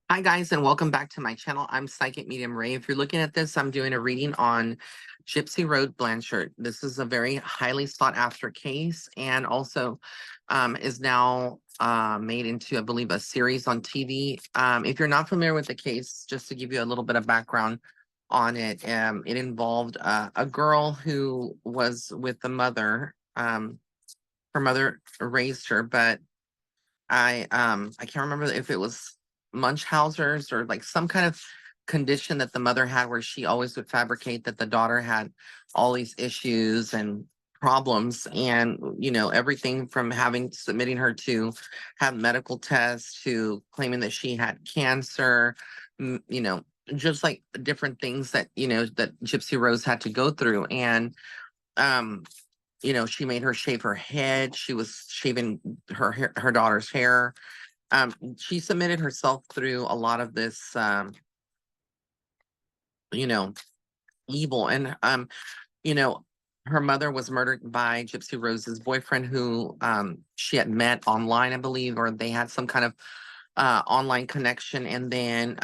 Hi guys, and welcome back to my channel. I'm Psychic Medium Ray. If you're looking at this, I'm doing a reading on Gypsy Road Blanchard. This is a very highly sought after case and also is now made into, I believe, a series on TV. If you're not familiar with the case, just to give you a little bit of background on it, it involved a girl who was with the mother. Her mother raised her, but I can't remember if it was Munchausen's or like some kind of condition that the mother had where she always would fabricate that the daughter had all these issues and problems, and everything from having submitting her to have medical tests to claiming that she had cancer, mm, you know just like different things that that Gypsy Rose had to go through. And um she made her shave her head. She was shaving her daughter's hair. She submitted herself through a lot of this, you know, evil. And, you know, her mother was murdered by Gypsy Rose's boyfriend, who she had met online, I believe, or they had some kind of online connection. And then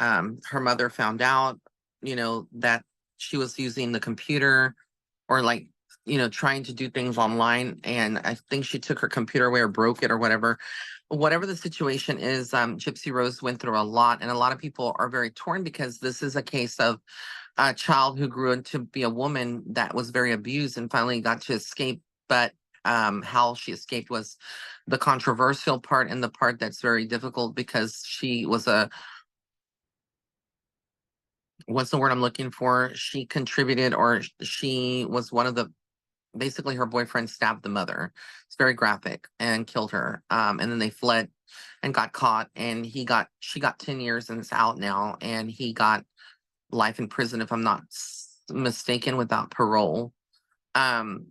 her mother found out, that she was using the computer or like trying to do things online, and I think she took her computer away or broke it or whatever the situation is. Gypsy Rose went through a lot, and a lot of people are very torn because this is a case of a child who grew into be a woman that was very abused and finally got to escape. But how she escaped was the controversial part, and the part that's very difficult because she was a what's the word I'm looking for? She contributed, or she was one of the basically her boyfriend stabbed the mother. It's very graphic, and killed her. And then they fled and got caught, and she got 10 years and is out now, and he got life in prison, if I'm not mistaken, without parole. Um,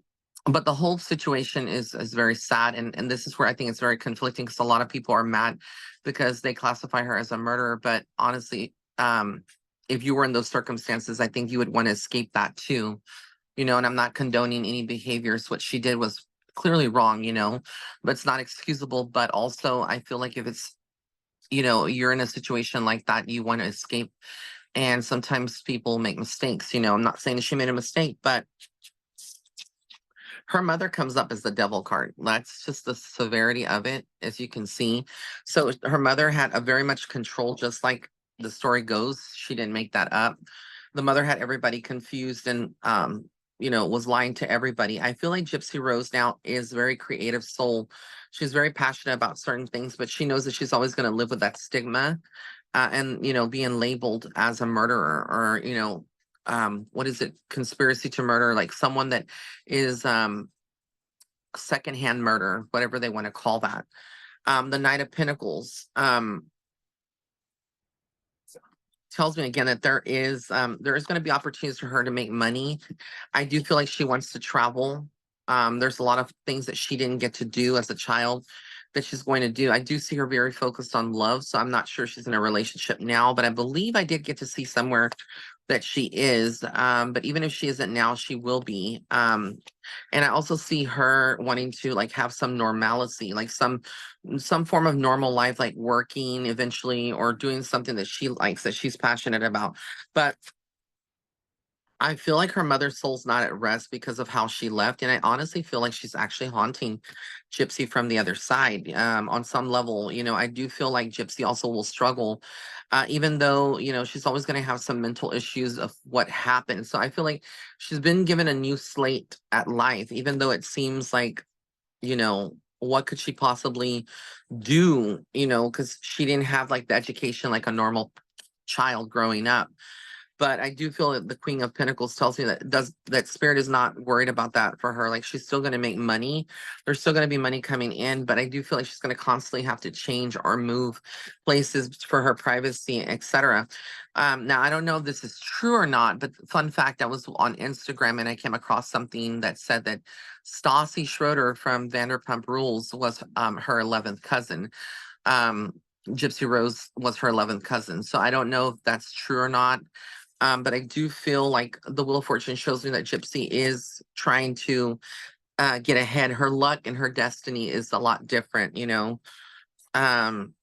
but the whole situation is very sad, and this is where I think it's very conflicting because a lot of people are mad because they classify her as a murderer. But honestly, if you were in those circumstances, I think you would want to escape that too. And I'm not condoning any behaviors. What she did was clearly wrong, but it's not excusable. But also, I feel like if it's, you're in a situation like that, you want to escape. And sometimes people make mistakes. I'm not saying that she made a mistake, but her mother comes up as the devil card. That's just the severity of it, as you can see. So her mother had a very much control, just like the story goes. She didn't make that up. The mother had everybody confused and was lying to everybody. I feel like Gypsy Rose now is a very creative soul. She's very passionate about certain things, but she knows that she's always going to live with that stigma, and being labeled as a murderer, or what is it, conspiracy to murder, like someone that is secondhand murder, whatever they want to call that. The Knight of Pentacles tells me again that there is going to be opportunities for her to make money. I do feel like she wants to travel. There's a lot of things that she didn't get to do as a child that she's going to do. I do see her very focused on love, so I'm not sure she's in a relationship now, but I believe I did get to see somewhere that she is. But even if she isn't now, she will be. And I also see her wanting to like have some normalcy, like some form of normal life, like working eventually or doing something that she likes, that she's passionate about. But I feel like her mother's soul's not at rest because of how she left. And I honestly feel like she's actually haunting Gypsy from the other side. On some level, I do feel like Gypsy also will struggle, even though, she's always going to have some mental issues of what happened. So I feel like she's been given a new slate at life, even though it seems like, what could she possibly do, because she didn't have like the education like a normal child growing up. But I do feel that the Queen of Pentacles tells me that spirit is not worried about that for her. Like she's still going to make money. There's still going to be money coming in, but I do feel like she's going to constantly have to change or move places for her privacy, etc. Now I don't know if this is true or not, but fun fact: I was on Instagram and I came across something that said that Stassi Schroeder from Vanderpump Rules was her 11th cousin. Um, Gypsy Rose was her 11th cousin. So I don't know if that's true or not. But I do feel like the Wheel of Fortune shows me that Gypsy is trying to get ahead. Her luck and her destiny is a lot different. Um,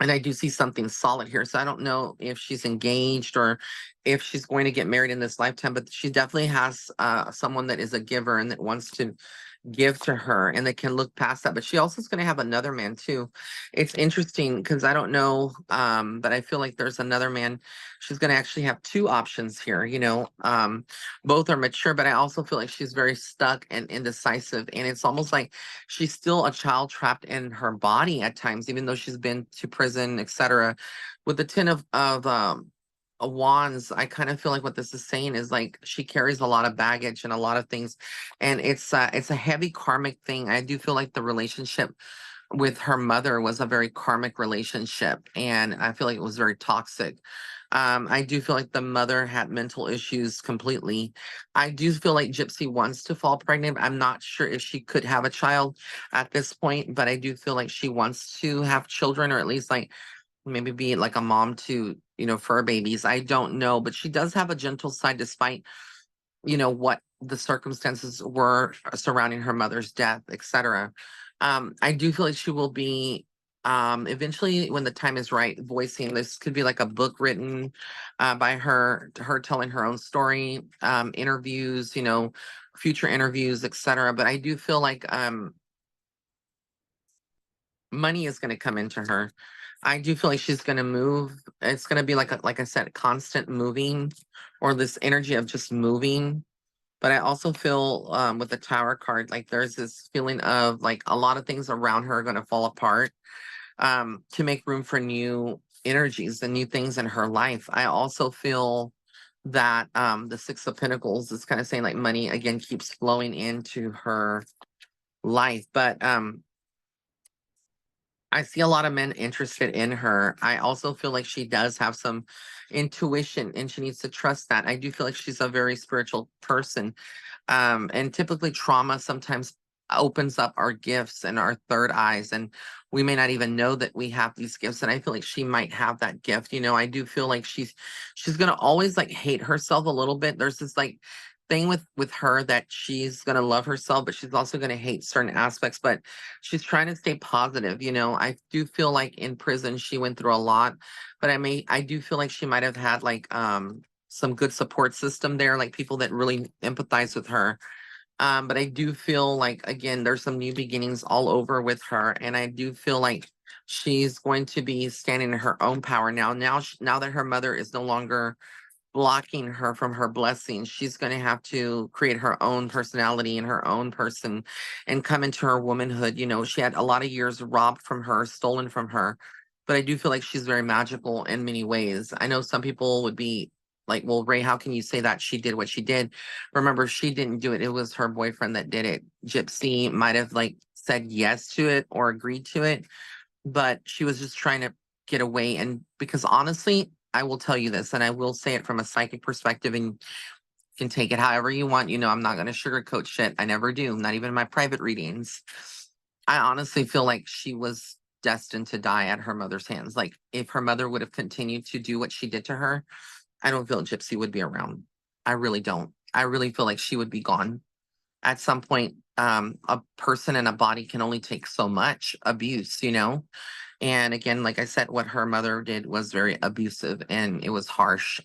And I do see something solid here. So I don't know if she's engaged or if she's going to get married in this lifetime, but she definitely has someone that is a giver and that wants to give to her and that can look past that. But she also is going to have another man too. It's interesting because I don't know, but I feel like there's another man. She's going to actually have two options here. Both are mature, but I also feel like she's very stuck and indecisive. And it's almost like she's still a child trapped in her body at times, even though she's been to prison, etc. With the ten of wands, I kind of feel like what this is saying is like she carries a lot of baggage and a lot of things, and it's a heavy karmic thing. I do feel like the relationship with her mother was a very karmic relationship, and I feel like it was very toxic. I do feel like the mother had mental issues completely. I do feel like Gypsy wants to fall pregnant. I'm not sure if she could have a child at this point, but I do feel like she wants to have children, or at least like maybe be like a mom to, fur babies. I don't know, but she does have a gentle side despite, what the circumstances were surrounding her mother's death, etc. I do feel like she will be eventually when the time is right voicing this. Could be like a book written by her telling her own story, interviews, future interviews, etc. But I do feel like money is going to come into her. I do feel like she's going to move. It's going to be like I said, constant moving, or this energy of just moving. But I also feel with the Tower card, like there's this feeling of like a lot of things around her are going to fall apart to make room for new energies and new things in her life. I also feel that the Six of Pentacles is kind of saying like money again keeps flowing into her life. But I see a lot of men interested in her. I also feel like she does have some intuition and she needs to trust that. I do feel like she's a very spiritual person. And typically trauma sometimes opens up our gifts and our third eyes, and we may not even know that we have these gifts. And I feel like she might have that gift. I do feel like she's gonna always like hate herself a little bit. There's this like thing with her that she's gonna love herself, but she's also gonna hate certain aspects. But she's trying to stay positive. I do feel like in prison she went through a lot, but I do feel like she might have had like some good support system there, like people that really empathize with her. But I do feel like again, there's some new beginnings all over with her, and I do feel like she's going to be standing in her own power now. Now that her mother is no longer blocking her from her blessings, she's going to have to create her own personality and her own person and come into her womanhood. She had a lot of years robbed from her, stolen from her, but I do feel like she's very magical in many ways. I know some people would be like, well, Ray, how can you say that she did what she did? Remember, she didn't do it. It was her boyfriend that did it. Gypsy might have like said yes to it or agreed to it, but she was just trying to get away. And because honestly, I will tell you this, and I will say it from a psychic perspective, and you can take it however you want. I'm not going to sugarcoat shit. I never do, not even in my private readings. I honestly feel like she was destined to die at her mother's hands. Like, if her mother would have continued to do what she did to her, I don't feel Gypsy would be around. I really don't. I really feel like she would be gone. At some point, a person and a body can only take so much abuse. And again, like I said, what her mother did was very abusive and it was harsh.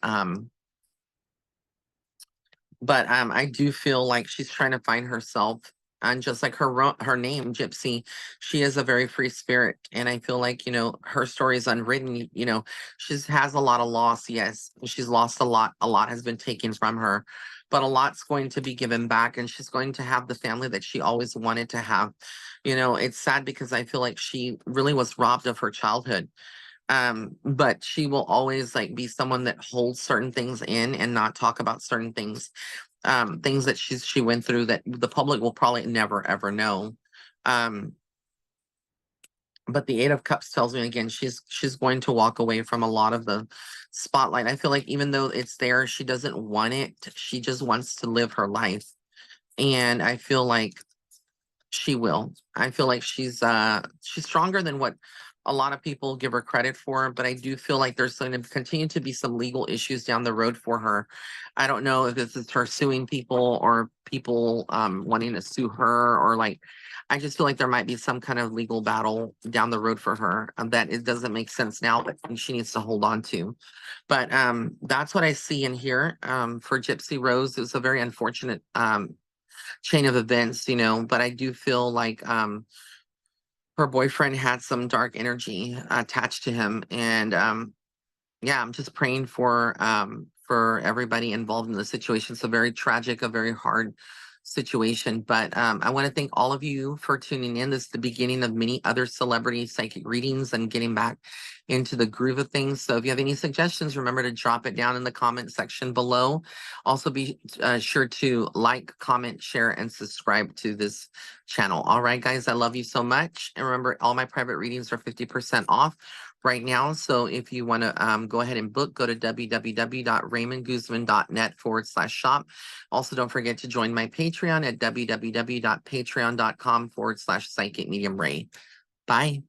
But I do feel like she's trying to find herself. And just like her name, Gypsy, she is a very free spirit. And I feel like, her story is unwritten. She has a lot of loss, yes. She's lost a lot. A lot has been taken from her, but a lot's going to be given back. And she's going to have the family that she always wanted to have. It's sad because I feel like she really was robbed of her childhood. But she will always like be someone that holds certain things in and not talk about certain things that she went through that the public will probably never ever know. um but the Eight of Cups tells me again she's going to walk away from a lot of the spotlight. I feel like even though it's there, she doesn't want it. She just wants to live her life. And I feel like She will. I feel like she's stronger than what a lot of people give her credit for, but I do feel like there's going to continue to be some legal issues down the road for her. I don't know if this is her suing people or people wanting to sue her, or like I just feel like there might be some kind of legal battle down the road for her that it doesn't make sense now, but she needs to hold on to. But that's what I see in here for Gypsy Rose. It was a very unfortunate chain of events, but I do feel like her boyfriend had some dark energy attached to him. And yeah, I'm just praying for everybody involved in the situation. It's a very tragic, a very hard situation. But I want to thank all of you for tuning in. This is the beginning of many other celebrity psychic readings and getting back into the groove of things. So if you have any suggestions, remember to drop it down in the comment section below. Also be sure to like, comment, share, and subscribe to this channel. All right, guys, I love you so much. And remember, all my private readings are 50% off right now. So if you want to go ahead and book, go to www.raymondguzman.net/shop. Also, don't forget to join my Patreon at www.patreon.com/psychic medium Ray. Bye.